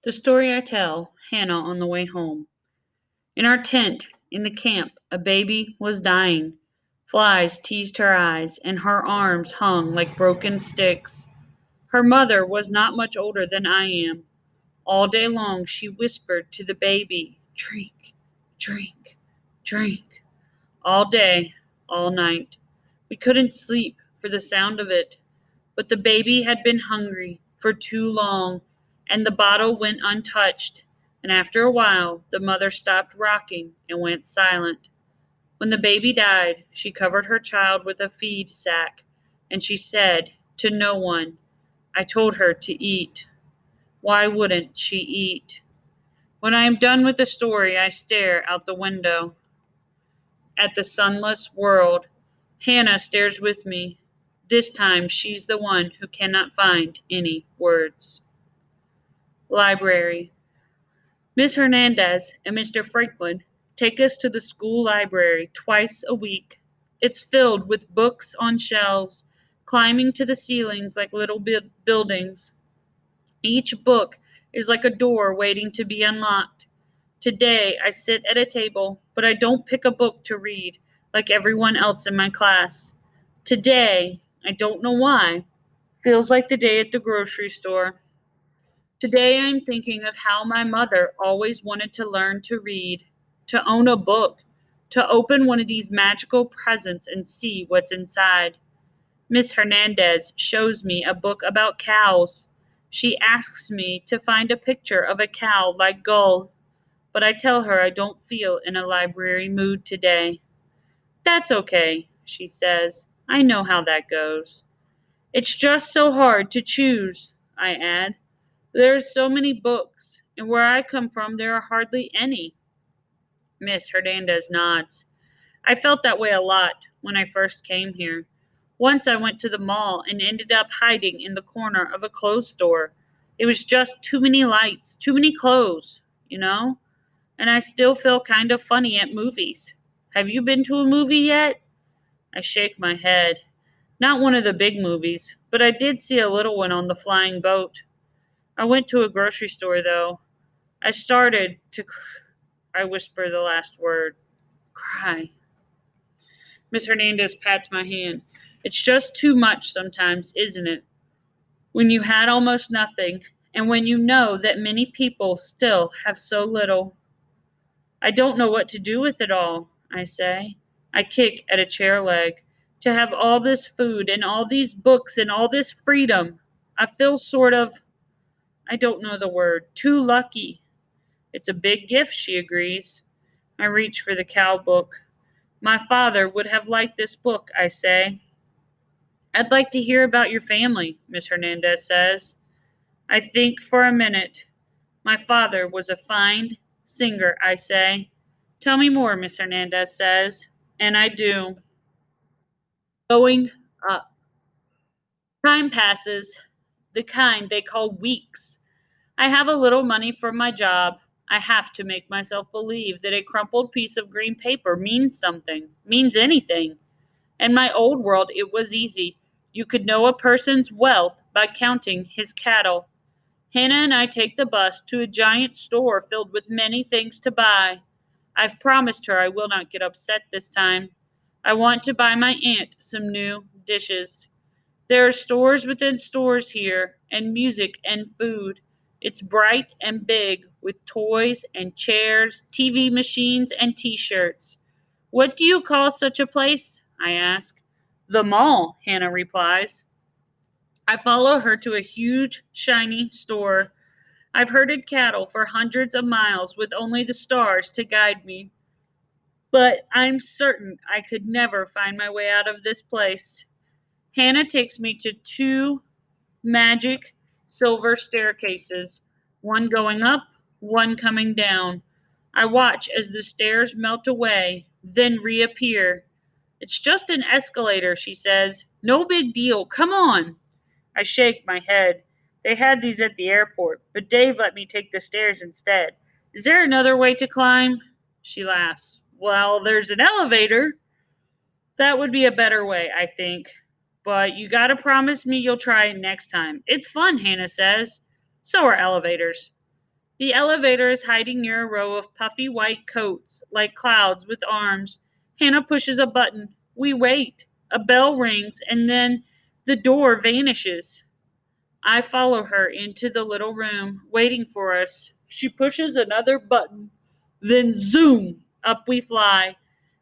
The story I tell Hannah on the way home. In our tent in the camp, a baby was dying. Flies teased her eyes, and her arms hung like broken sticks. Her mother was not much older than I am. All day long she whispered to the baby, "Drink, drink, drink." All day, all night. We couldn't sleep for the sound of it. But the baby had been hungry for too long, and the bottle went untouched, and after a while the mother stopped rocking and went silent. When the baby died, she covered her child with a feed sack, and she said to no one, I told her to eat. Why wouldn't she eat? When I am done with the story, I stare out the window at the sunless world. Hannah stares with me. This time she's the one who cannot find any words. Library. Miss Hernandez and Mr. Franklin take us to the school library twice a week. It's filled with books on shelves, climbing to the ceilings like little buildings. Each book is like a door waiting to be unlocked. Today I sit at a table, but I don't pick a book to read like everyone else in my class. Today, I don't know why, feels like the day at the grocery store. Today I'm thinking of how my mother always wanted to learn to read, to own a book, to open one of these magical presents and see what's inside. Miss Hernandez shows me a book about cows. She asks me to find a picture of a cow like Gull, but I tell her I don't feel in a library mood today. That's okay, she says. I know how that goes. It's just so hard to choose, I add. There are so many books, and where I come from, there are hardly any. Miss Hernandez nods. I felt that way a lot when I first came here. Once I went to the mall and ended up hiding in the corner of a clothes store. It was just too many lights, too many clothes, you know? And I still feel kind of funny at movies. Have you been to a movie yet? I shake my head. Not one of the big movies, but I did see a little one on the flying boat. I went to a grocery store, though. I started to. I whisper the last word. Cry. Miss Hernandez pats my hand. It's just too much sometimes, isn't it? When you had almost nothing, and when you know that many people still have so little. I don't know what to do with it all, I say. I kick at a chair leg. To have all this food and all these books and all this freedom, I feel sort of, I don't know the word, too lucky. It's a big gift, she agrees. I reach for the cow book. My father would have liked this book, I say. I'd like to hear about your family, Miss Hernandez says. I think for a minute. My father was a fine singer, I say. Tell me more, Miss Hernandez says. And I do. Going up. Time passes, the kind they call weeks. I have a little money from my job. I have to make myself believe that a crumpled piece of green paper means something, means anything. In my old world, it was easy. You could know a person's wealth by counting his cattle. Hannah and I take the bus to a giant store filled with many things to buy. I've promised her I will not get upset this time. I want to buy my aunt some new dishes. There are stores within stores here, and music and food. It's bright and big, with toys and chairs, TV machines, and t-shirts. What do you call such a place? I ask. The mall, Hannah replies. I follow her to a huge, shiny store. I've herded cattle for hundreds of miles with only the stars to guide me. But I'm certain I could never find my way out of this place. Hannah takes me to two magic silver staircases, one going up, one coming down. I watch as the stairs melt away, then reappear. It's just an escalator, she says. No big deal. Come on. I shake my head. They had these at the airport, but Dave let me take the stairs instead. Is there another way to climb? She laughs. Well, there's an elevator. That would be a better way, I think. But you gotta promise me you'll try it next time. It's fun, Hannah says. So are elevators. The elevator is hiding near a row of puffy white coats, like clouds with arms. Hannah pushes a button. We wait. A bell rings, and then the door vanishes. I follow her into the little room, waiting for us. She pushes another button. Then, zoom! Up we fly.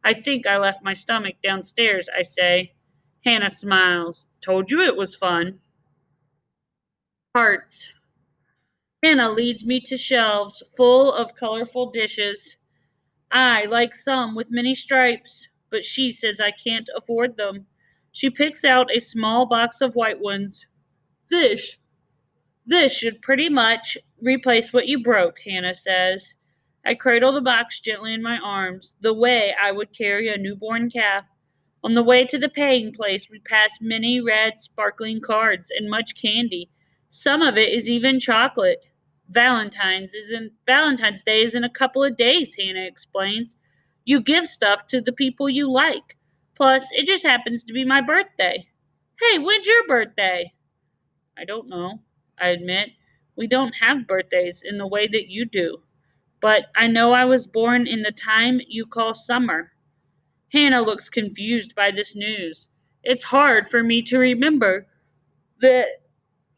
I think I left my stomach downstairs, I say. Hannah smiles. Told you it was fun. Hearts. Hannah leads me to shelves full of colorful dishes. I like some with many stripes, but she says I can't afford them. She picks out a small box of white ones. This, this should pretty much replace what you broke, Hannah says. I cradle the box gently in my arms, the way I would carry a newborn calf. On the way to the paying place, we pass many red, sparkling cards and much candy. Some of it is even chocolate. Valentine's Day is in a couple of days, Hannah explains. You give stuff to the people you like. Plus, it just happens to be my birthday. Hey, when's your birthday? I don't know, I admit. We don't have birthdays in the way that you do. But I know I was born in the time you call summer. Hannah looks confused by this news. It's hard for me to remember that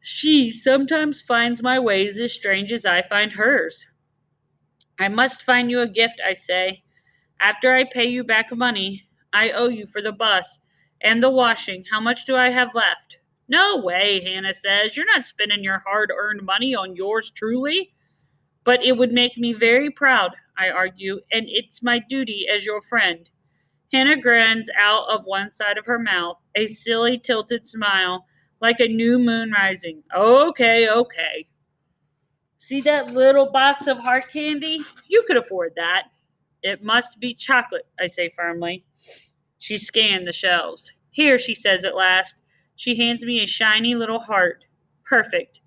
she sometimes finds my ways as strange as I find hers. I must find you a gift, I say. After I pay you back money I owe you for the bus and the washing, how much do I have left? No way, Hannah says. You're not spending your hard earned money on yours truly. But it would make me very proud, I argue, and it's my duty as your friend. Hannah grins out of one side of her mouth, a silly, tilted smile, like a new moon rising. Okay, okay. See that little box of heart candy? You could afford that. It must be chocolate, I say firmly. She scanned the shelves. Here, she says at last. She hands me a shiny little heart. Perfect.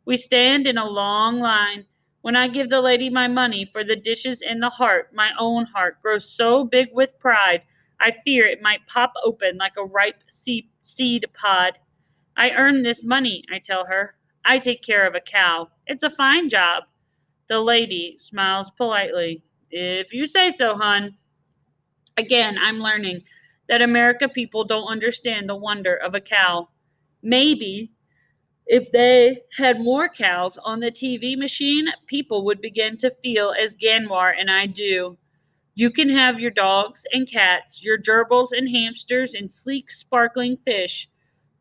We stand in a long line. When I give the lady my money for the dishes and the heart, my own heart grows so big with pride, I fear it might pop open like a ripe seed pod. I earned this money, I tell her. I take care of a cow. It's a fine job. The lady smiles politely. If you say so, hun. Again, I'm learning that America people don't understand the wonder of a cow. Maybe if they had more cows on the TV machine, people would begin to feel as Ganwar and I do. You can have your dogs and cats, your gerbils and hamsters and sleek, sparkling fish,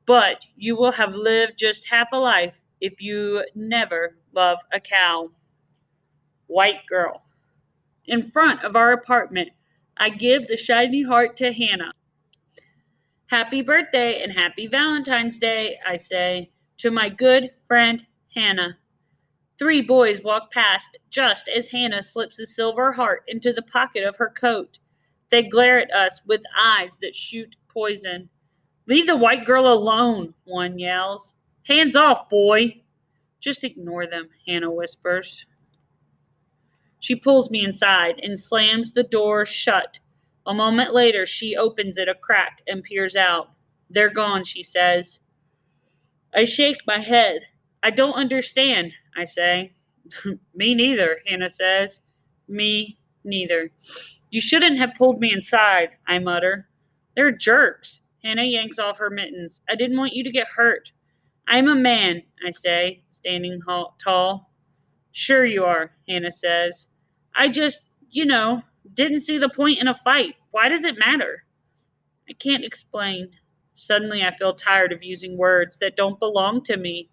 but you will have lived just half a life if you never love a cow. White girl. In front of our apartment, I give the shiny heart to Hannah. Happy birthday and happy Valentine's Day, I say, to my good friend Hannah. Three boys walk past just as Hannah slips a silver heart into the pocket of her coat. They glare at us with eyes that shoot poison. Leave the white girl alone, one yells. Hands off, boy. Just ignore them, Hannah whispers. She pulls me inside and slams the door shut. A moment later, she opens it a crack and peers out. They're gone, she says. I shake my head. I don't understand, I say. Me neither, Hannah says. Me neither. You shouldn't have pulled me inside, I mutter. They're jerks. Hannah yanks off her mittens. I didn't want you to get hurt. I'm a man, I say, standing tall. Sure you are, Hannah says. I just, didn't see the point in a fight. Why does it matter? I can't explain. Suddenly I feel tired of using words that don't belong to me.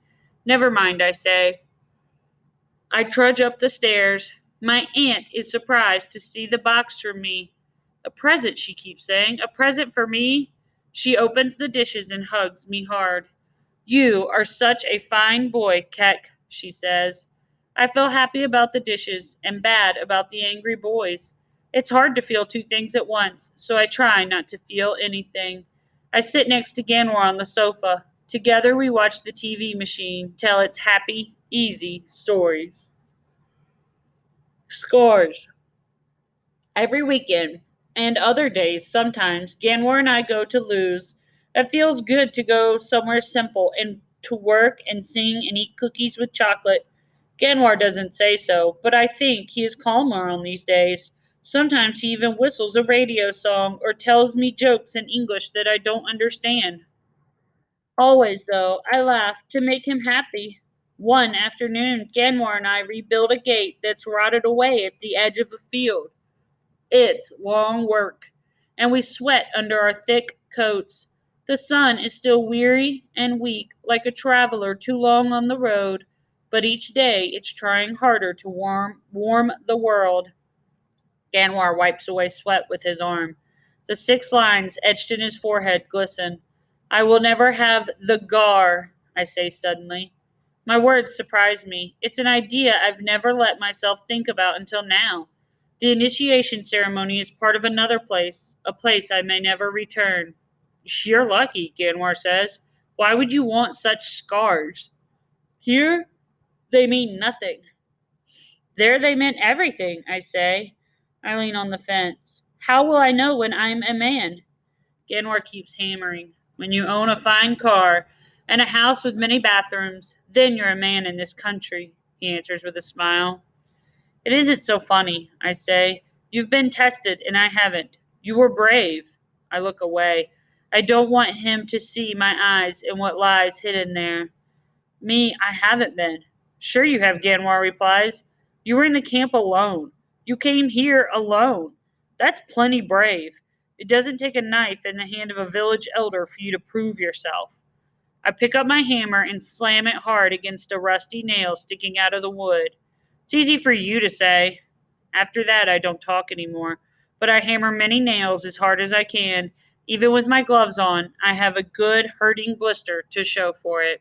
Never mind, I say. I trudge up the stairs. My aunt is surprised to see the box for me. A present, she keeps saying. A present for me? She opens the dishes and hugs me hard. You are such a fine boy, Keck, she says. I feel happy about the dishes and bad about the angry boys. It's hard to feel two things at once, so I try not to feel anything. I sit next to Ganwar on the sofa. Together we watch the TV machine tell its happy, easy stories. Scores. Every weekend, and other days sometimes, Ganwar and I go to Lou's. It feels good to go somewhere simple and to work and sing and eat cookies with chocolate. Ganwar doesn't say so, but I think he is calmer on these days. Sometimes he even whistles a radio song or tells me jokes in English that I don't understand. Always, though, I laugh to make him happy. One afternoon, Ganwar and I rebuilt a gate that's rotted away at the edge of a field. It's long work, and we sweat under our thick coats. The sun is still weary and weak, like a traveler too long on the road, but each day it's trying harder to warm the world. Ganwar wipes away sweat with his arm. The 6 lines etched in his forehead glisten. I will never have the gar, I say suddenly. My words surprise me. It's an idea I've never let myself think about until now. The initiation ceremony is part of another place, a place I may never return. You're lucky, Ganwar says. Why would you want such scars? Here, they mean nothing. There they meant everything, I say. I lean on the fence. How will I know when I'm a man? Ganwar keeps hammering. When you own a fine car and a house with many bathrooms, then you're a man in this country, he answers with a smile. It isn't so funny, I say. You've been tested and I haven't. You were brave. I look away. I don't want him to see my eyes and what lies hidden there. Me, I haven't been. Sure you have, Ganwar replies. You were in the camp alone. You came here alone. That's plenty brave. It doesn't take a knife in the hand of a village elder for you to prove yourself. I pick up my hammer and slam it hard against a rusty nail sticking out of the wood. It's easy for you to say. After that, I don't talk anymore, but I hammer many nails as hard as I can. Even with my gloves on, I have a good hurting blister to show for it.